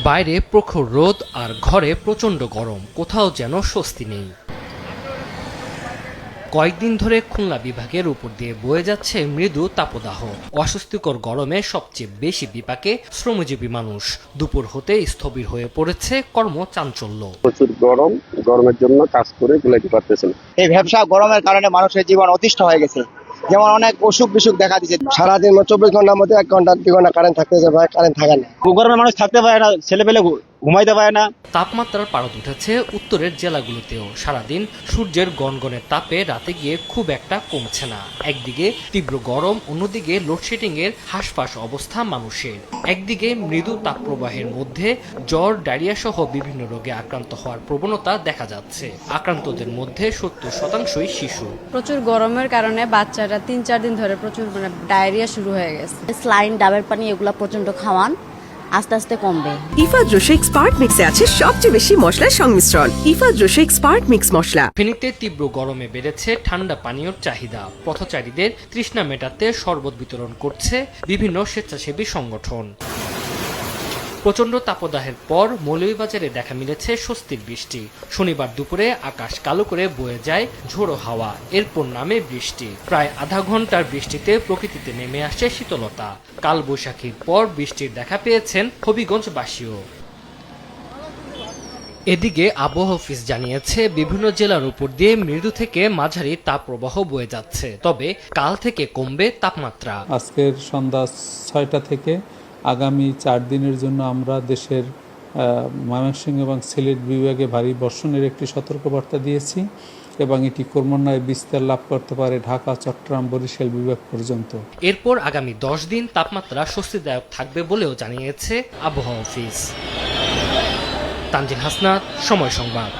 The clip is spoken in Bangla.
বাইরে প্রখর রোদ আর ঘরে প্রচণ্ড গরম, কোথাও যেন স্বস্তি নেই। কয়েকদিন ধরে খুলনা বিভাগের উপর দিয়ে বয়ে যাচ্ছে মৃদু তাপদাহ। অস্বস্তিকর গরমে সবচেয়ে বেশি বিপাকে শ্রমজীবী মানুষ। দুপুর হতে স্থবির হয়ে পড়েছে কর্মচাঞ্চল্য। প্রচুর গরমের জন্য কাজ করে কুলাইতে পারতেছে না। এই ব্যবসা গরমের কারণে মানুষের জীবন অতিষ্ঠ হয়ে গেছে। যেমন অনেক অসুখ বিসুখ দেখা দিচ্ছে। সারাদিন 24 ঘন্টার মধ্যে 1 ঘন্টা 2 ঘন্টা কারেন্ট থাকতেছে, ভাই কারেন্ট থাকে না। গরমে মানুষ থাকতে পারে না, ছেলেপেলে ঘুমাইতে পারে না। তাপমাত্রার পারদ উঠেছে উত্তরের জেলাগুলোতেও। সারাদিন সূর্যের গনগনে তাপে রাতে গিয়ে খুব একটা কমছে না। একদিকে তীব্র গরম, অন্যদিকে লোডশেডিং এর হাঁসফাঁস অবস্থা মানুষের। একদিকে মৃদু তাপপ্রবাহের মধ্যে জ্বর, ডায়রিয়া সহ বিভিন্ন রোগে আক্রান্ত হওয়ার প্রবণতা দেখা যাচ্ছে। আক্রান্তদের মধ্যে 70% শিশু। প্রচুর গরমের কারণে বাচ্চারা 3-4 দিন ধরে প্রচুর ডায়রিয়া শুরু হয়ে গেছে। স্লাইন, ডাবের পানি এগুলা প্রচন্ড খাওয়ান, আস্তে আস্তে কমবে। ইফাদ রোশেক স্পার্ক মিক্সে আছে সবচেয়ে বেশি মশলার সংমিশ্রণ। ইফাদ রোশেক স্পার্ক মিক্স মশলা। ফেনীতে তীব্র গরমে বেড়েছে ঠান্ডা পানীয়র চাহিদা। পথচারীদের তৃষ্ণা মেটাতে শরবত বিতরণ করছে বিভিন্ন স্বেচ্ছাসেবী সংগঠন। প্রচণ্ড তাপদাহের পর মৌলভীবাজারে দেখা মিলেছে স্বস্তির বৃষ্টি। শনিবার দুপুরে আকাশ কালো করে বয়ে যায় ঝোড়ো হাওয়া, এরপর নামে বৃষ্টি। প্রায় আধা ঘন্টার বৃষ্টিতে প্রকৃতিতে নেমে আসে শীতলতা। কালবৈশাখীর পর বৃষ্টির দেখা পেয়েছেন হবিগঞ্জবাসীও। এদিকে আবহাওয়া অফিস জানিয়েছে বিভিন্ন জেলার উপর দিয়ে মৃদু থেকে মাঝারি তাপপ্রবাহ বয়ে যাচ্ছে, তবে কাল থেকে কমবে তাপমাত্রা। আজকের সন্ধ্যা 6টা থেকে আগামী 4 দিনের জন্য আমরা দেশের ময়মনসিংহ এবং সিলেট বিভাগে ভারী বর্ষণের একটি সতর্কবার্তা দিয়েছি এবং এটি ক্রমান্বয়ে বিস্তার লাভ করতে পারে ঢাকা, চট্টগ্রাম, বরিশাল বিভাগ পর্যন্ত। এরপর আগামী 10 দিন তাপমাত্রা স্বস্তিদায়ক থাকবে বলেও জানিয়েছে আবহাওয়া অফিস। তানজিন হাসনাত, সময় সংবাদ।